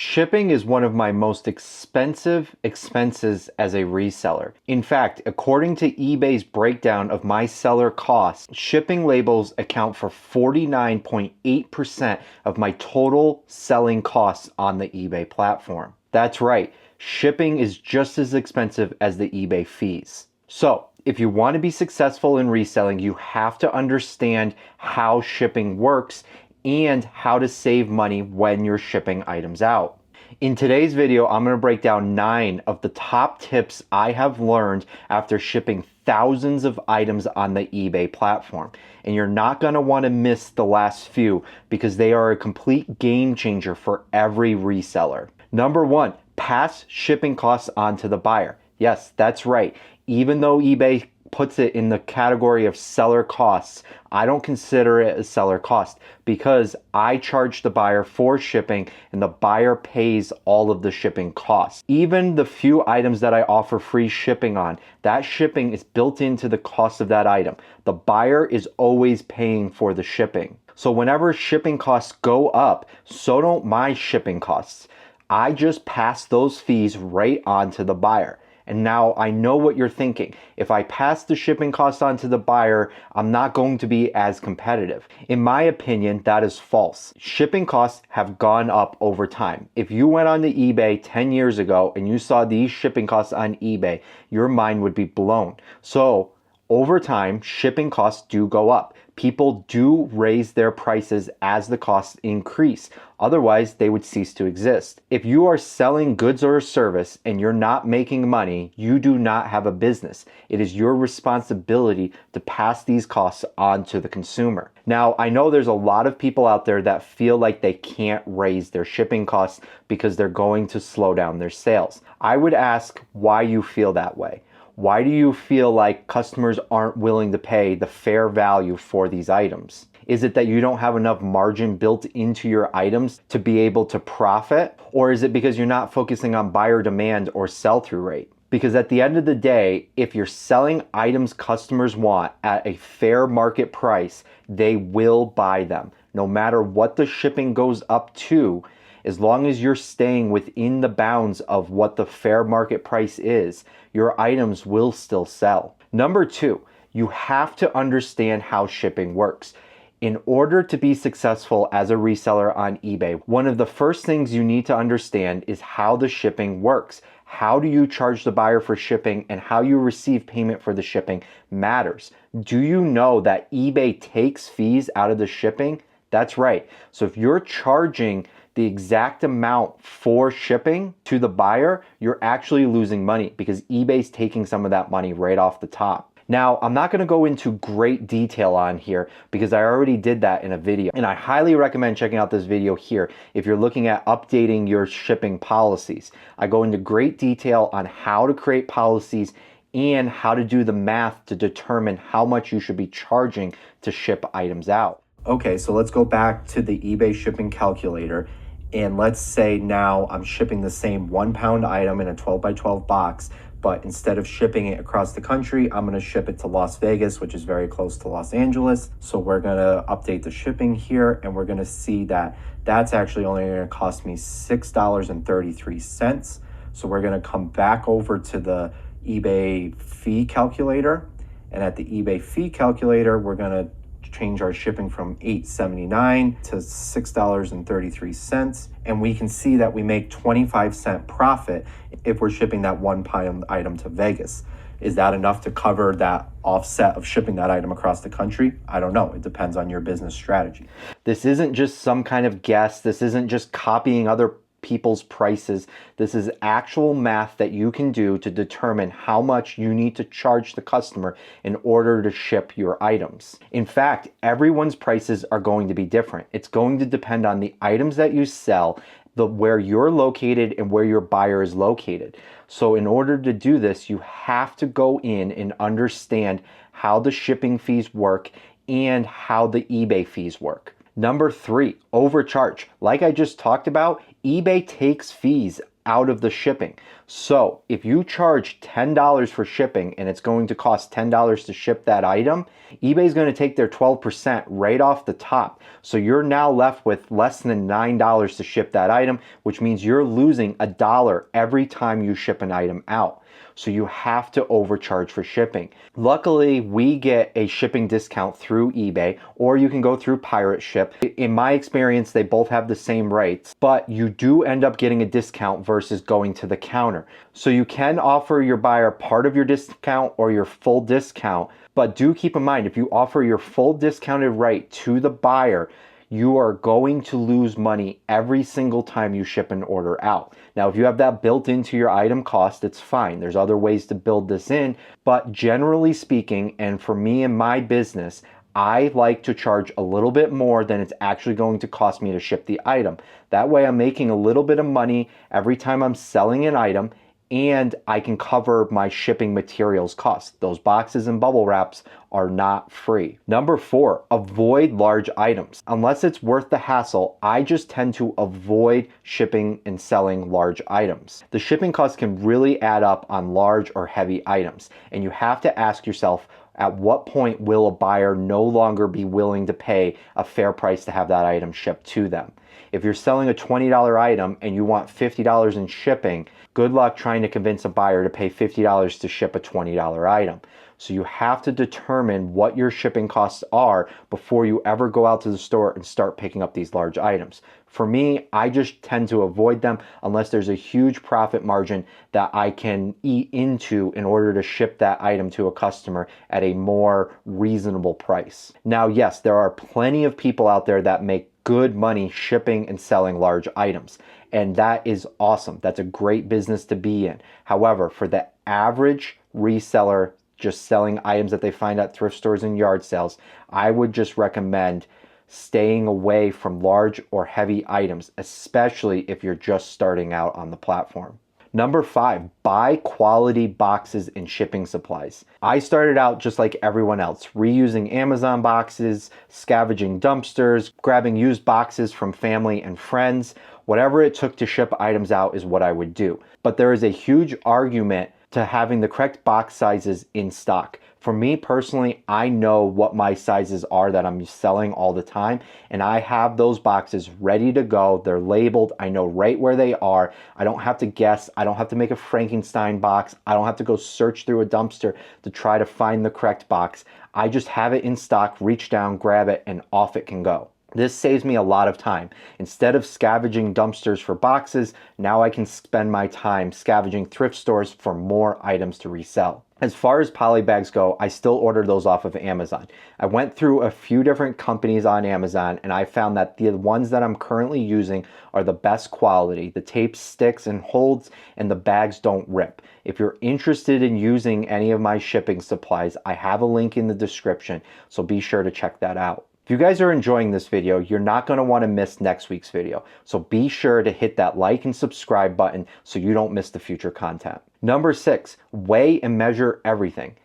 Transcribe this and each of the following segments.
Shipping is one of my most expensive expenses as a reseller. In fact, according to eBay's breakdown of my seller costs, shipping labels account for 49.8% of my total selling costs on the eBay platform. That's right, shipping is just as expensive as the eBay fees. So, if you want to be successful in reselling, you have to understand how shipping works and how to save money when you're shipping items out. In today's video, I'm going to break down 9 of the top tips I have learned after shipping thousands of items on the eBay platform. And you're not going to want to miss the last few because they are a complete game changer for every reseller. Number 1, pass shipping costs on to the buyer. Yes, that's right. Even though eBay puts it in the category of seller costs, I don't consider it a seller cost because I charge the buyer for shipping and the buyer pays all of the shipping costs. Even the few items that I offer free shipping on, that shipping is built into the cost of that item. The buyer is always paying for the shipping. So whenever shipping costs go up, so don't my shipping costs. I just pass those fees right on to the buyer. And now I know what you're thinking. If I pass the shipping costs on to the buyer, I'm not going to be as competitive. In my opinion, that is false. Shipping costs have gone up over time. If you went on to eBay 10 years ago and you saw these shipping costs on eBay, your mind would be blown. So over time, shipping costs do go up. People do raise their prices as the costs increase. Otherwise, they would cease to exist. If you are selling goods or a service and you're not making money, you do not have a business. It is your responsibility to pass these costs on to the consumer. Now, I know there's a lot of people out there that feel like they can't raise their shipping costs because they're going to slow down their sales. I would ask why you feel that way. Why do you feel like customers aren't willing to pay the fair value for these items? Is it that you don't have enough margin built into your items to be able to profit? Or is it because you're not focusing on buyer demand or sell-through rate? Because at the end of the day, if you're selling items customers want at a fair market price, they will buy them. No matter what the shipping goes up to, as long as you're staying within the bounds of what the fair market price is, your items will still sell. Number 2, you have to understand how shipping works. In order to be successful as a reseller on eBay, one of the first things you need to understand is how the shipping works. How do you charge the buyer for shipping and how you receive payment for the shipping matters. Do you know that eBay takes fees out of the shipping? That's right. So if you're charging the exact amount for shipping to the buyer, you're actually losing money because eBay's taking some of that money right off the top. Now, I'm not going to go into great detail on here because I already did that in a video, and I highly recommend checking out this video here if you're looking at updating your shipping policies. I go into great detail on how to create policies and how to do the math to determine how much you should be charging to ship items out. Okay, so let's go back to the eBay shipping calculator. And let's say now I'm shipping the same 1 pound item in a 12 by 12 box, but instead of shipping it across the country, I'm gonna ship it to Las Vegas, which is very close to Los Angeles. So we're gonna update the shipping here and we're gonna see that that's actually only gonna cost me $6.33. So we're gonna come back over to the eBay fee calculator. And at the eBay fee calculator, we're gonna change our shipping from $8.79 to $6.33, and we can see that we make 25-cent profit if we're shipping that 1 pound item to Vegas. Is that enough to cover that offset of shipping that item across the country? I don't know. It depends on your business strategy. This isn't just some kind of guess. This isn't just copying other people's prices. This is actual math that you can do to determine how much you need to charge the customer in order to ship your items. In fact, everyone's prices are going to be different. It's going to depend on the items that you sell, where you're located and where your buyer is located. So in order to do this, you have to go in and understand how the shipping fees work and how the eBay fees work. Number 3, overcharge. Like I just talked about, eBay takes fees out of the shipping. So if you charge $10 for shipping and it's going to cost $10 to ship that item, eBay is going to take their 12% right off the top. So you're now left with less than $9 to ship that item, which means you're losing $1 every time you ship an item out. So you have to overcharge for shipping. Luckily, we get a shipping discount through eBay, or you can go through Pirate Ship. In my experience, they both have the same rates, but you do end up getting a discount versus going to the counter. So you can offer your buyer part of your discount or your full discount, but do keep in mind, if you offer your full discounted rate to the buyer, you are going to lose money every single time you ship an order out. Now, if you have that built into your item cost, it's fine. There's other ways to build this in, but generally speaking, and for me and my business, I like to charge a little bit more than it's actually going to cost me to ship the item. That way I'm making a little bit of money every time I'm selling an item, and I can cover my shipping materials costs. Those boxes and bubble wraps are not free. Number 4, avoid large items. Unless it's worth the hassle, I just tend to avoid shipping and selling large items. The shipping costs can really add up on large or heavy items, and you have to ask yourself, at what point will a buyer no longer be willing to pay a fair price to have that item shipped to them? If you're selling a $20 item and you want $50 in shipping, good luck trying to convince a buyer to pay $50 to ship a $20 item. So you have to determine what your shipping costs are before you ever go out to the store and start picking up these large items. For me, I just tend to avoid them unless there's a huge profit margin that I can eat into in order to ship that item to a customer at a more reasonable price. Now, yes, there are plenty of people out there that make good money shipping and selling large items, and that is awesome. That's a great business to be in. However, for the average reseller just selling items that they find at thrift stores and yard sales, I would just recommend staying away from large or heavy items, especially if you're just starting out on the platform. Number 5, buy quality boxes and shipping supplies. I started out just like everyone else, reusing Amazon boxes, scavenging dumpsters, grabbing used boxes from family and friends. Whatever it took to ship items out is what I would do. But there is a huge argument to having the correct box sizes in stock. For me personally, I know what my sizes are that I'm selling all the time, and I have those boxes ready to go. They're labeled. I know right where they are. I don't have to guess. I don't have to make a Frankenstein box. I don't have to go search through a dumpster to try to find the correct box. I just have it in stock, reach down, grab it, and off it can go. This saves me a lot of time. Instead of scavenging dumpsters for boxes, now I can spend my time scavenging thrift stores for more items to resell. As far as poly bags go, I still order those off of Amazon. I went through a few different companies on Amazon, and I found that the ones that I'm currently using are the best quality. The tape sticks and holds, and the bags don't rip. If you're interested in using any of my shipping supplies, I have a link in the description, so be sure to check that out. If you guys are enjoying this video, you're not going to want to miss next week's video. So be sure to hit that like and subscribe button so you don't miss the future content. Number 6, weigh and measure everything.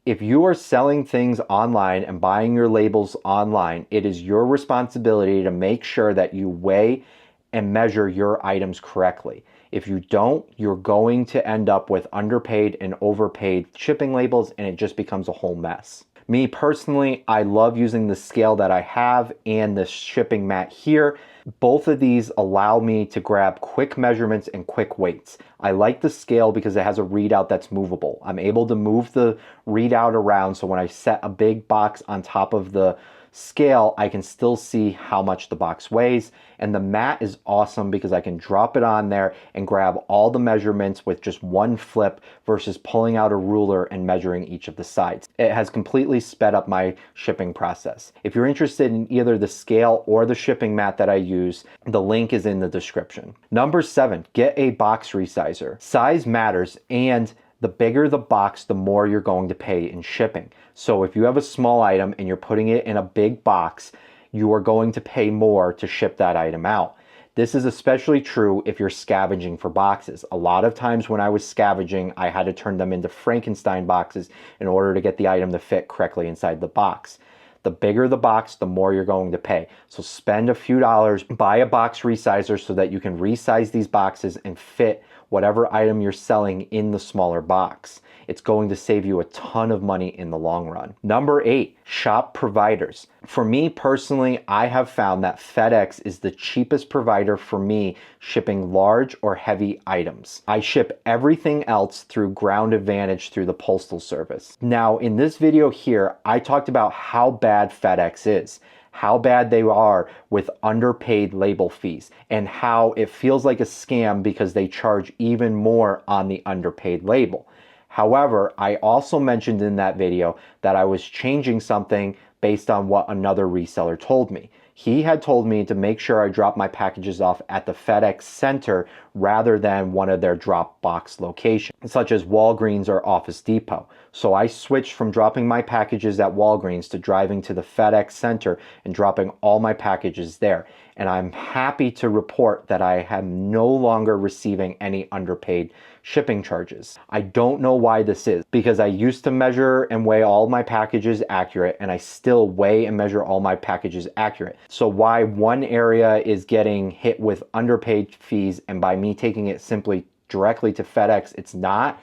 If you are selling things online and buying your labels online, it is your responsibility to make sure that you weigh and measure your items correctly. If you don't, you're going to end up with underpaid and overpaid shipping labels, and it just becomes a whole mess. Me personally, I love using the scale that I have and the shipping mat here. Both of these allow me to grab quick measurements and quick weights. I like the scale because it has a readout that's movable. I'm able to move the readout around, so when I set a big box on top of the scale, I can still see how much the box weighs. And the mat is awesome because I can drop it on there and grab all the measurements with just one flip versus pulling out a ruler and measuring each of the sides. It has completely sped up my shipping process. If you're interested in either the scale or the shipping mat that I use, the link is in the description. Number 7, get a box resizer. Size matters, and the bigger the box, the more you're going to pay in shipping. So if you have a small item and you're putting it in a big box, you are going to pay more to ship that item out. This is especially true if you're scavenging for boxes. A lot of times when I was scavenging, I had to turn them into Frankenstein boxes in order to get the item to fit correctly inside the box. The bigger the box, the more you're going to pay. So spend a few dollars, buy a box resizer so that you can resize these boxes and fit whatever item you're selling in the smaller box. It's going to save you a ton of money in the long run. Number 8, shop providers. For me personally, I have found that FedEx is the cheapest provider for me shipping large or heavy items. I ship everything else through Ground Advantage through the Postal Service. Now, in this video here, I talked about how bad FedEx is, how bad they are with underpaid label fees, and how it feels like a scam because they charge even more on the underpaid label. However, I also mentioned in that video that I was changing something based on what another reseller told me. He had told me to make sure I drop my packages off at the FedEx center rather than one of their drop box locations, such as Walgreens or Office Depot. So I switched from dropping my packages at Walgreens to driving to the FedEx center and dropping all my packages there. And I'm happy to report that I am no longer receiving any underpaid shipping charges. I don't know why this is, because I used to measure and weigh all my packages accurate, and I still weigh and measure all my packages accurate. So why one area is getting hit with underpaid fees and by me taking it simply directly to FedEx, it's not,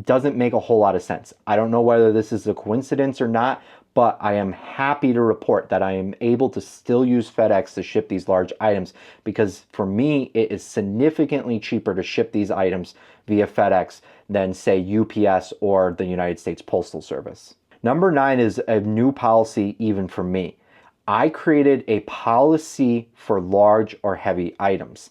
doesn't make a whole lot of sense. I don't know whether this is a coincidence or not, but I am happy to report that I am able to still use FedEx to ship these large items, because for me, it is significantly cheaper to ship these items via FedEx than, say, UPS or the United States Postal Service. Number 9 is a new policy even for me. I created a policy for large or heavy items.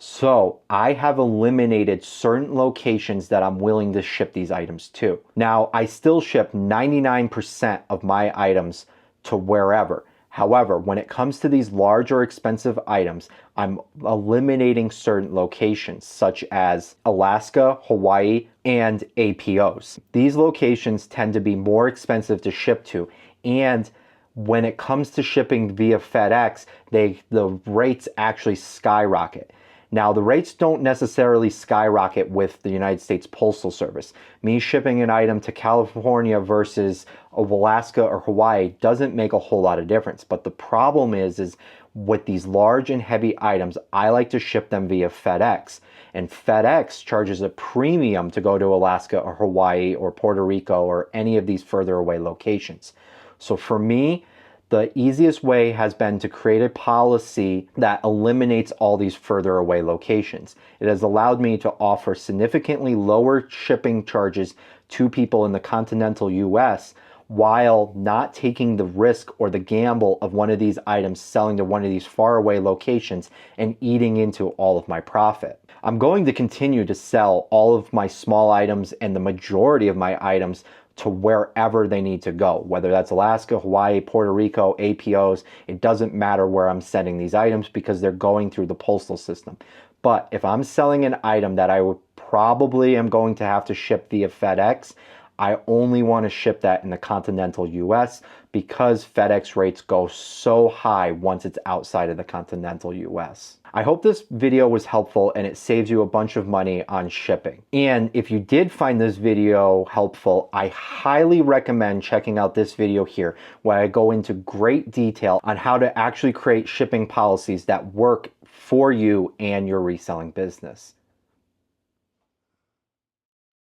So I have eliminated certain locations that I'm willing to ship these items to. Now, I still ship 99% of my items to wherever. However, when it comes to these large or expensive items, I'm eliminating certain locations such as Alaska, Hawaii, and APOs. These locations tend to be more expensive to ship to, and when it comes to shipping via FedEx, the rates actually skyrocket. Now, the rates don't necessarily skyrocket with the United States Postal Service. Me shipping an item to California versus Alaska or Hawaii doesn't make a whole lot of difference. But the problem is with these large and heavy items, I like to ship them via FedEx. And FedEx charges a premium to go to Alaska or Hawaii or Puerto Rico or any of these further away locations. So for me, the easiest way has been to create a policy that eliminates all these further away locations. It has allowed me to offer significantly lower shipping charges to people in the continental US while not taking the risk or the gamble of one of these items selling to one of these far away locations and eating into all of my profit. I'm going to continue to sell all of my small items and the majority of my items to wherever they need to go, whether that's Alaska, Hawaii, Puerto Rico, APOs. It doesn't matter where I'm sending these items because they're going through the postal system. But if I'm selling an item that I would probably am going to have to ship via FedEx, I only want to ship that in the continental US because FedEx rates go so high once it's outside of the continental US. I hope this video was helpful and it saves you a bunch of money on shipping. And if you did find this video helpful, I highly recommend checking out this video here where I go into great detail on how to actually create shipping policies that work for you and your reselling business.